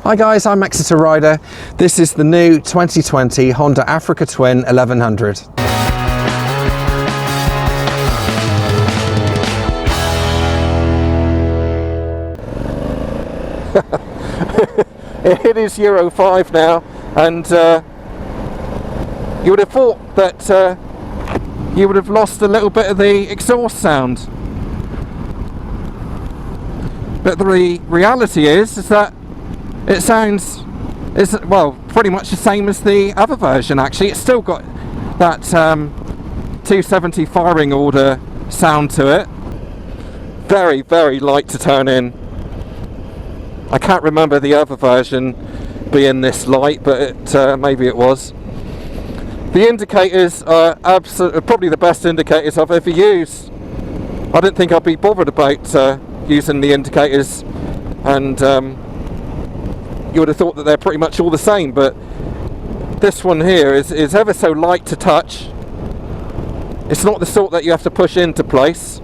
Hi guys, I'm Exeter Rider. This is the new 2020 Honda Africa Twin 1100. It is Euro 5 now, and you would have thought that you would have lost a little bit of the exhaust sound. But the reality is that it sounds, well, pretty much the same as the other version actually. It's still got that 270 firing order sound to it. Very, very light to turn in. I can't remember the other version being this light, but maybe it was. The indicators are probably the best indicators I've ever used. I didn't think I'd be bothered about using the indicators, and you would have thought that they're pretty much all the same, but this one here is ever so light to touch. It's not the sort that you have to push into place.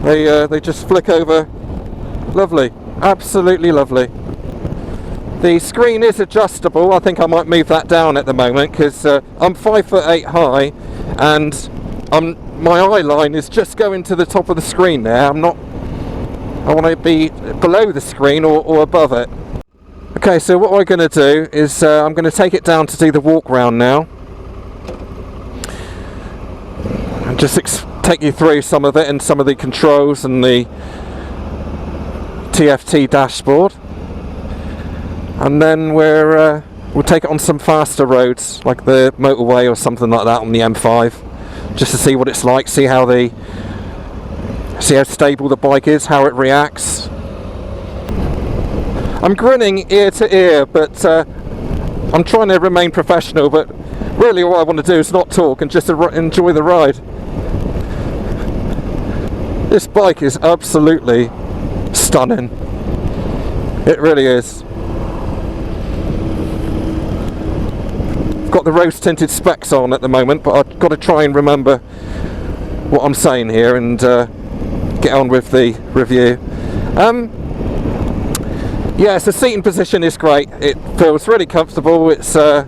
They just flick over. Lovely, absolutely lovely. The screen is adjustable. I think I might move that down at the moment because I'm 5'8" high, and my eye line is just going to the top of the screen there. I want to be below the screen or above it. Okay, so what we're going to do is I'm going to take it down to do the walk round now, and just take you through some of it and some of the controls and the TFT dashboard, and then we'll take it on some faster roads like the motorway or something like that on the M5, just to see what it's like, see how stable the bike is, how it reacts. I'm grinning ear to ear, but I'm trying to remain professional, but really all I want to do is not talk and just enjoy the ride. This bike is absolutely stunning. It really is. I've got the rose tinted specs on at the moment, but I've got to try and remember what I'm saying here and get on with the review. Yes, the seating position is great. It feels really comfortable. It's I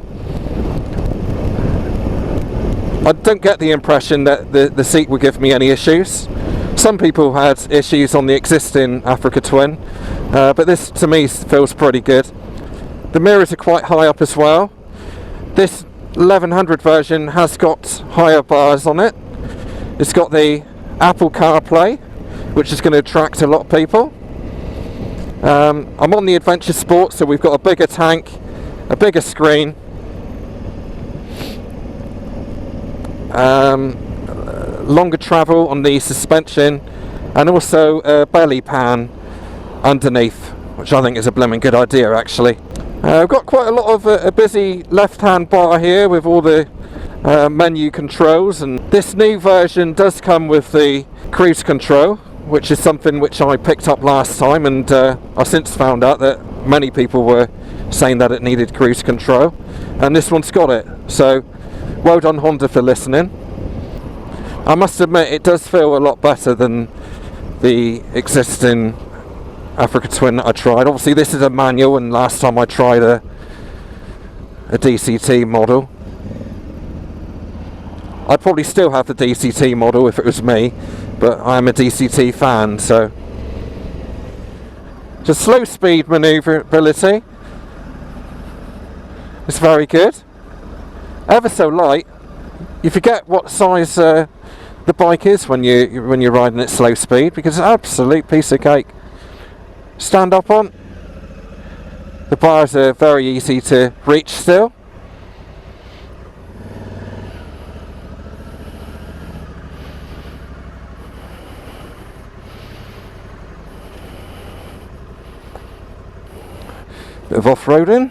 don't get the impression that the seat will give me any issues. Some people had issues on the existing Africa Twin, but this to me feels pretty good. The mirrors are quite high up as well. This 1100 version has got higher bars on it. It's got the Apple CarPlay, which is going to attract a lot of people. I'm on the Adventure Sport, so we've got a bigger tank, a bigger screen, longer travel on the suspension, and also a belly pan underneath, which I think is a blooming good idea actually. I've got quite a lot of a busy left-hand bar here with all the menu controls, and this new version does come with the cruise control, which is something which I picked up last time, and I've since found out that many people were saying that it needed cruise control, and this one's got it, so well done Honda for listening. I must admit it does feel a lot better than the existing Africa Twin that I tried. Obviously this is a manual, and last time I tried a DCT model. I'd probably still have the DCT model if it was me, but I'm a DCT fan, so. Just slow speed manoeuvrability. It's very good. Ever so light. You forget what size the bike is when you're riding at slow speed, because it's an absolute piece of cake. Stand up on. The bars are very easy to reach still. Bit of off-roading.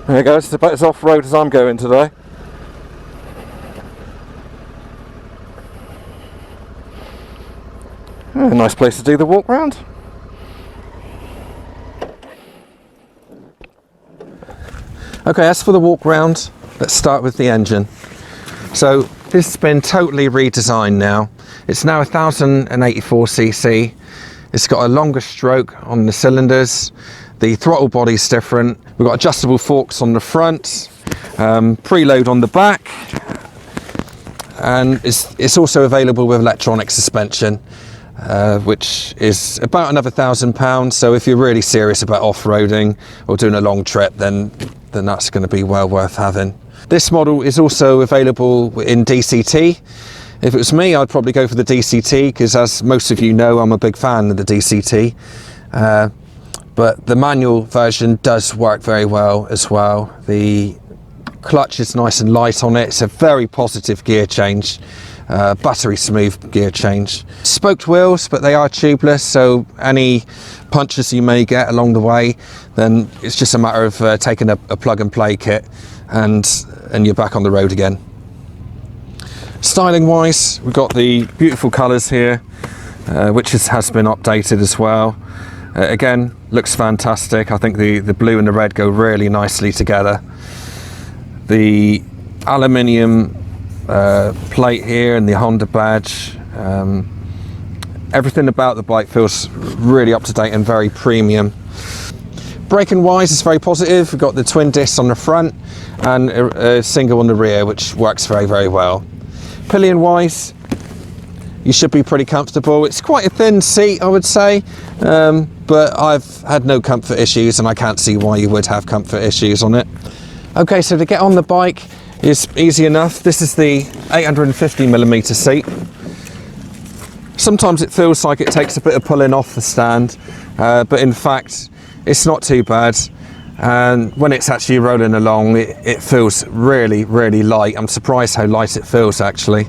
There you go, it's about as off-road as I'm going today. A nice place to do the walk round. Okay, as for the walk round, let's start with the engine. So This has been totally redesigned now. It's now 1084cc. It's got a longer stroke on the cylinders. The throttle body's different. We've got adjustable forks on the front, preload on the back, and it's also available with electronic suspension, which is about another £1,000. So if you're really serious about off-roading or doing a long trip, then that's going to be well worth having. This model is also available in DCT. If it was me, I'd probably go for the DCT, because as most of you know, I'm a big fan of the DCT. But the manual version does work very well as well. The clutch is nice and light on it. It's a very positive gear change, buttery smooth gear change. Spoked wheels, but they are tubeless, so any punches you may get along the way, then it's just a matter of taking a plug and play kit and you're back on the road again. Styling wise, we've got the beautiful colours here, which has been updated as well. Again, looks fantastic. I think the blue and the red go really nicely together. The aluminium plate here and the Honda badge, everything about the bike feels really up to date and very premium. Braking wise, it's very positive. We've got the twin discs on the front and a single on the rear, which works very, very well. Pillion wise, you should be pretty comfortable. It's quite a thin seat, I would say, but I've had no comfort issues, and I can't see why you would have comfort issues on it. Okay, so to get on the bike is easy enough. This is the 850mm seat. Sometimes it feels like it takes a bit of pulling off the stand, but in fact, it's not too bad. And when it's actually rolling along, it feels really, really light. I'm surprised how light it feels, actually.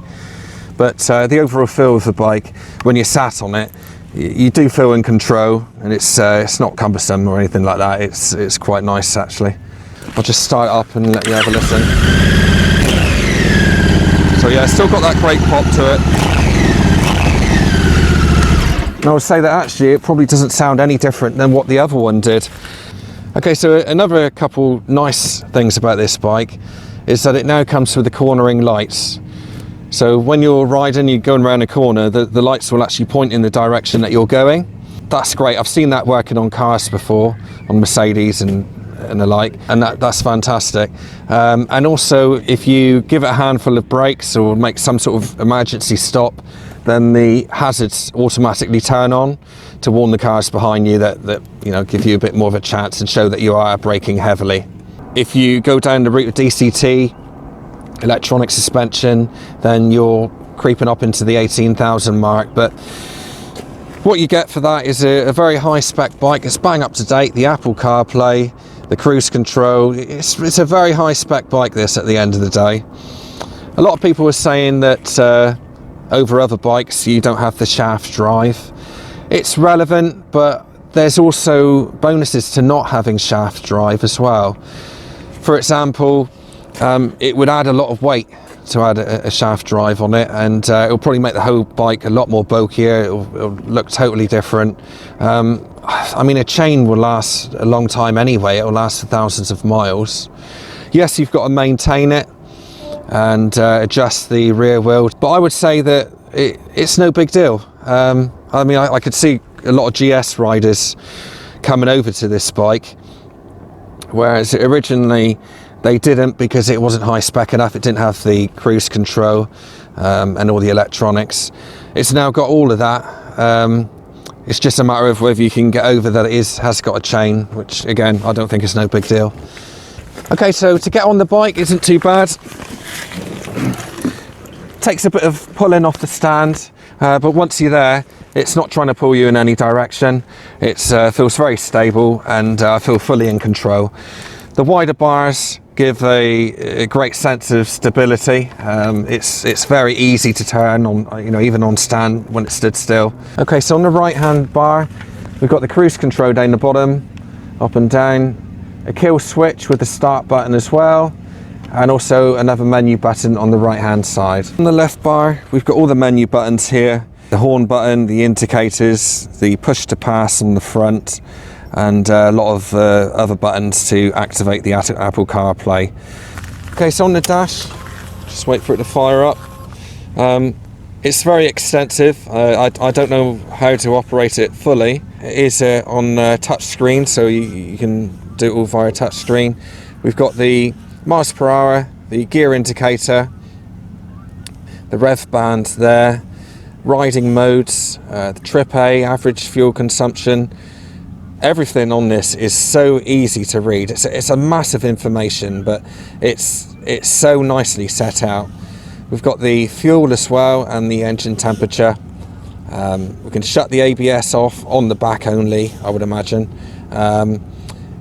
But the overall feel of the bike, when you're sat on it, you do feel in control, and it's not cumbersome or anything like that. It's quite nice, actually. I'll just start it up and let you have a listen. So yeah, it's still got that great pop to it. And I would say that actually it probably doesn't sound any different than what the other one did. Okay, so another couple nice things about this bike is that it now comes with the cornering lights. So when you're riding, you're going around a corner, the lights will actually point in the direction that you're going. That's great. I've seen that working on cars before, on Mercedes and the like, and that's fantastic. And also, if you give it a handful of brakes or make some sort of emergency stop, then the hazards automatically turn on to warn the cars behind you that you know, give you a bit more of a chance and show that you are braking heavily. If you go down the route of DCT, electronic suspension, then you're creeping up into the 18,000 mark. But what you get for that is a very high spec bike. It's bang up to date, the Apple CarPlay, the cruise control. It's a very high spec bike, this, at the end of the day. A lot of people were saying that over other bikes you don't have the shaft drive. It's relevant, but there's also bonuses to not having shaft drive as well. For example, it would add a lot of weight to add a shaft drive on it, and it'll probably make the whole bike a lot more bulkier. It'll look totally different. I mean, a chain will last a long time anyway. It'll last for thousands of miles. Yes, you've got to maintain it and adjust the rear wheel, but I would say that it's no big deal. I mean, I could see a lot of GS riders coming over to this bike, whereas originally they didn't, because it wasn't high spec enough. It didn't have the cruise control and all the electronics. It's now got all of that. It's just a matter of whether you can get over that it has got a chain, which again, I don't think is no big deal. Okay, so to get on the bike isn't too bad. Takes a bit of pulling off the stand, but once you're there, it's not trying to pull you in any direction. It feels very stable, and I feel fully in control. The wider bars give a great sense of stability. It's very easy to turn on, you know, even on stand when it stood still. Okay, so on the right hand bar, we've got the cruise control down the bottom, up and down, a kill switch with the start button as well, and also another menu button on the right hand side. On the left bar, we've got all the menu buttons here: the horn button, the indicators, the push to pass on the front, and a lot of other buttons to activate the Apple CarPlay. Okay, so on the dash, just wait for it to fire up. It's very extensive. I don't know how to operate it fully. It is on touch screen, so you can do it all via touch screen. We've got the miles per hour, the gear indicator, the rev band there, riding modes, the trip A, average fuel consumption. Everything on this is so easy to read. It's a massive information, but it's so nicely set out. We've got the fuel as well and the engine temperature. We can shut the ABS off on the back only, I would imagine.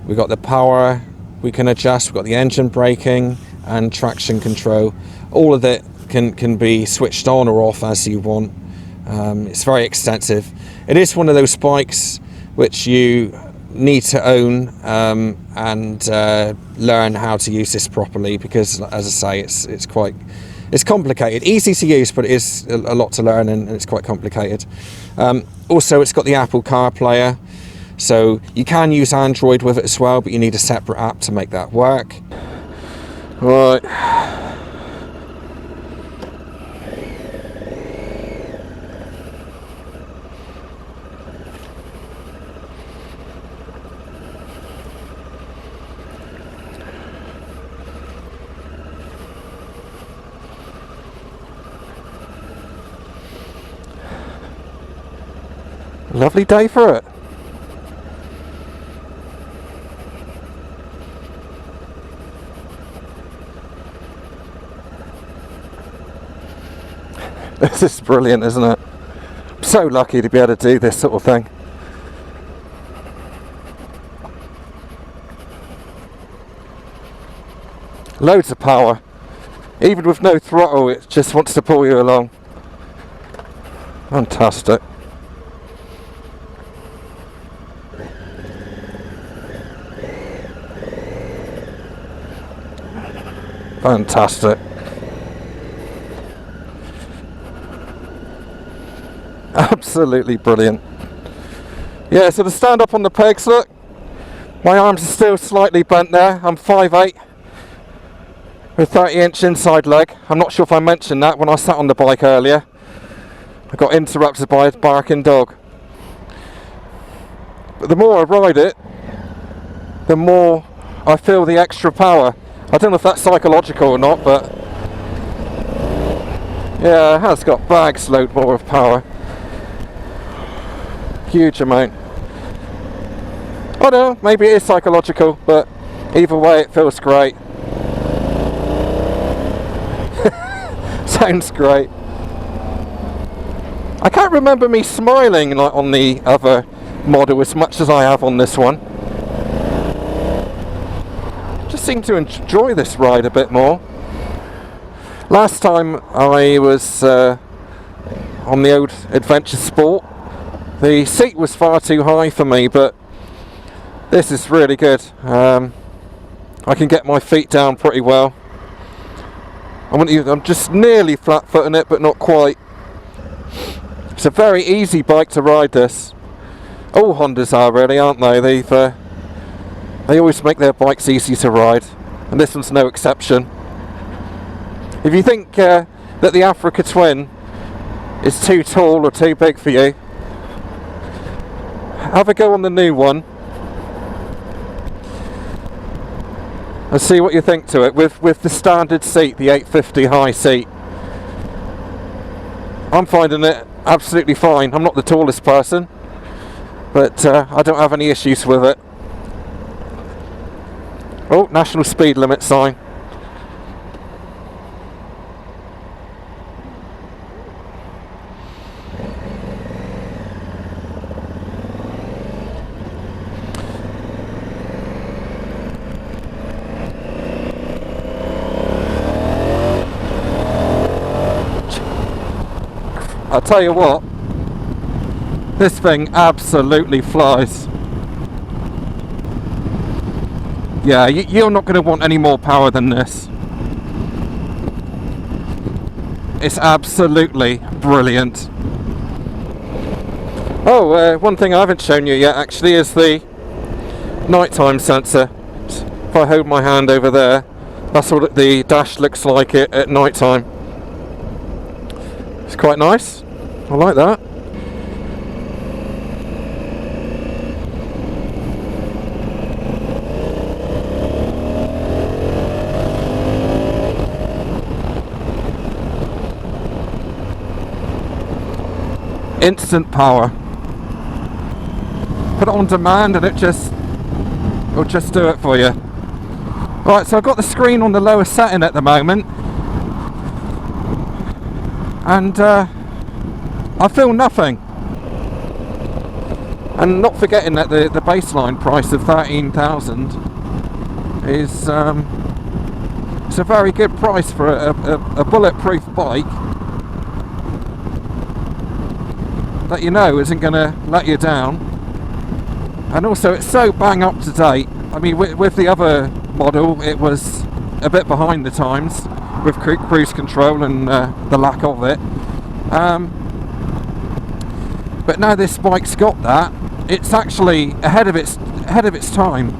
We've got the power we can adjust. We've got the engine braking and traction control. All of it can be switched on or off as you want. It's very extensive. It is one of those bikes which you need to own and learn how to use this properly, because, as I say, it's complicated. Easy to use, but it is a lot to learn, and it's quite complicated. Also, it's got the Apple CarPlay, so you can use Android with it as well, but you need a separate app to make that work. Right. Lovely day for it. This is brilliant, isn't it? I'm so lucky to be able to do this sort of thing. Loads of power. Even with no throttle, it just wants to pull you along. Fantastic. Fantastic. Absolutely brilliant. Yeah, so to stand up on the pegs, look, my arms are still slightly bent there. I'm 5'8", with 30-inch inside leg. I'm not sure if I mentioned that when I sat on the bike earlier. I got interrupted by a barking dog. But the more I ride it, the more I feel the extra power. I don't know if that's psychological or not, but yeah, it has got bags load more of power. Huge amount. I don't know, maybe it is psychological, but either way it feels great. Sounds great. I can't remember me smiling like on the other model as much as I have on this one. Just seem to enjoy this ride a bit more. Last time I was on the old Adventure Sport, the seat was far too high for me, but this is really good. I can get my feet down pretty well. I'm just nearly flat-footing it, but not quite. It's a very easy bike to ride, this. All Hondas are really, aren't they? They always make their bikes easy to ride, and this one's no exception. If you think that the Africa Twin is too tall or too big for you, have a go on the new one and see what you think to it with the standard seat, the 850 high seat. I'm finding it absolutely fine. I'm not the tallest person, but I don't have any issues with it. Oh, national speed limit sign. I'll tell you what, this thing absolutely flies. Yeah, you're not going to want any more power than this. It's absolutely brilliant. Oh, one thing I haven't shown you yet actually is the nighttime sensor. If I hold my hand over there, that's what the dash looks like at nighttime. It's quite nice. I like that. Instant power. Put it on demand and it'll just do it for you. Right, so I've got the screen on the lower setting at the moment, and I feel nothing. And not forgetting that the baseline price of 13,000 is it's a very good price for a bulletproof bike that you know isn't going to let you down. And also it's so bang up to date. I mean, with the other model it was a bit behind the times with cruise control and the lack of it. But now this bike's got that. It's actually ahead of its time.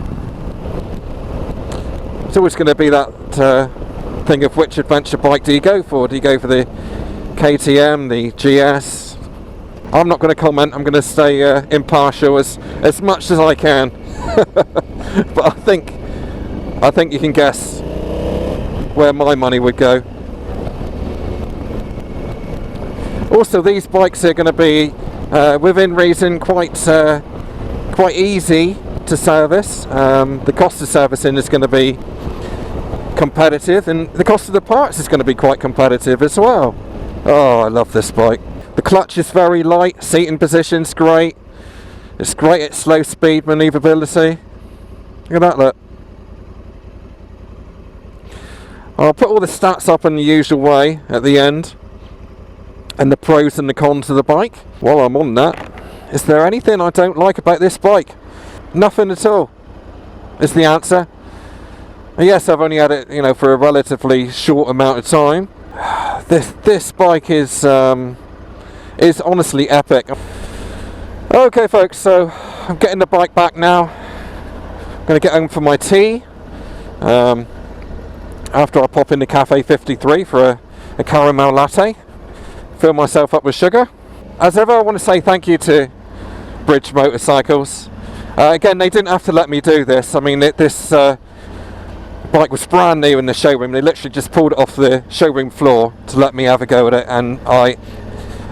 It's always going to be that thing of which adventure bike do you go for? Do you go for the KTM, the GS? I'm not going to comment. I'm going to stay impartial as much as I can. But I think you can guess where my money would go. Also, these bikes are going to be within reason quite easy to service. The cost of servicing is going to be competitive, and the cost of the parts is going to be quite competitive as well. Oh, I love this bike. The clutch is very light, seating position's great. It's great at slow speed manoeuvrability. Look at that, look. I'll put all the stats up in the usual way at the end, and the pros and the cons of the bike. While I'm on that, is there anything I don't like about this bike? Nothing at all is the answer. And yes, I've only had it, for a relatively short amount of time. This bike is honestly epic. Okay folks, so I'm getting the bike back now. I'm going to get home for my tea after I pop into Cafe 53 for a caramel latte, fill myself up with sugar. As ever, I want to say thank you to Bridge Motorcycles. Again, they didn't have to let me do this. I mean, this bike was brand new in the showroom. They literally just pulled it off the showroom floor to let me have a go at it, and I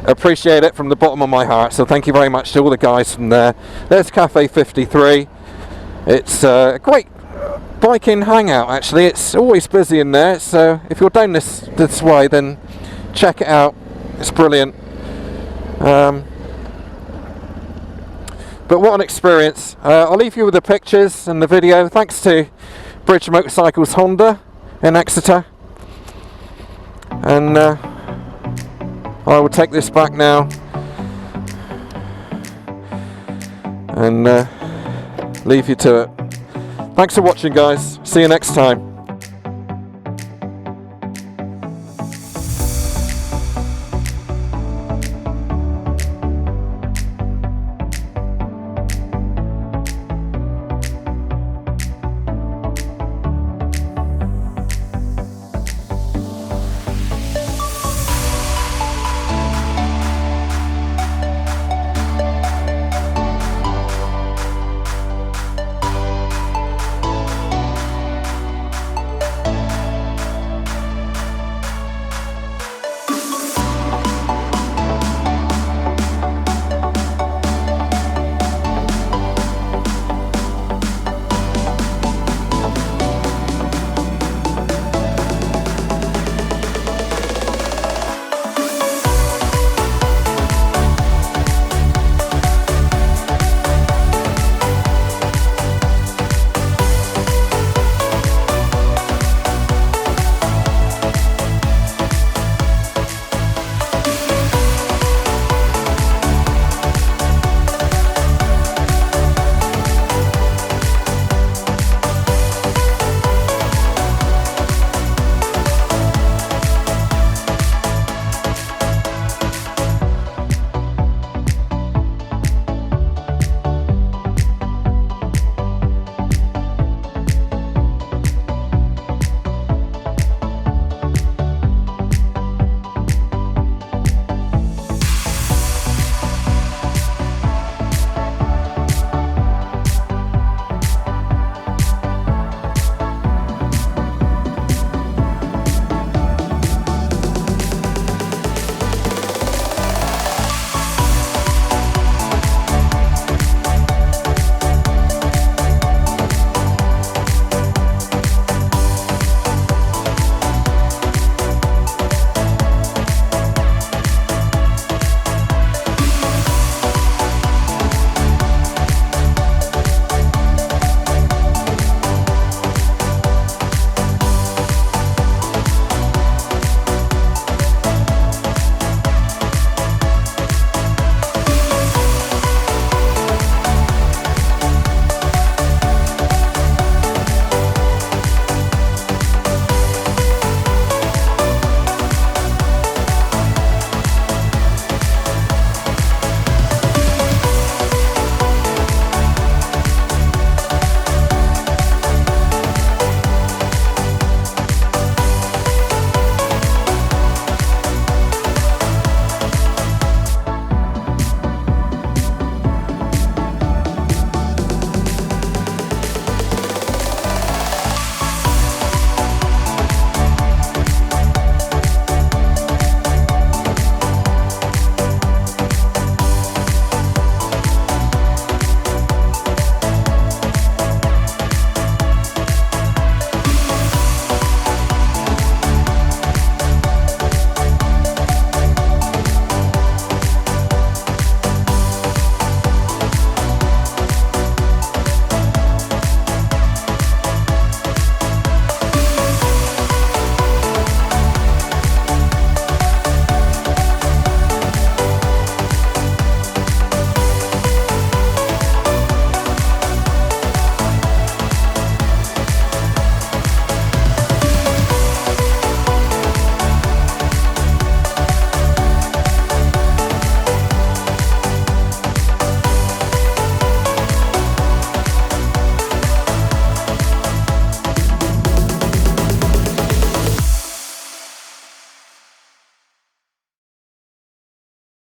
appreciate it from the bottom of my heart. So thank you very much to all the guys from there. There's Cafe 53. It's a great biking hangout, actually. It's always busy in there, so if you're down this way, then check it out. It's brilliant. But what an experience. I'll leave you with the pictures and the video. Thanks to Bridge Motorcycles Honda in Exeter. And I will take this back now and leave you to it. Thanks for watching, guys. See you next time.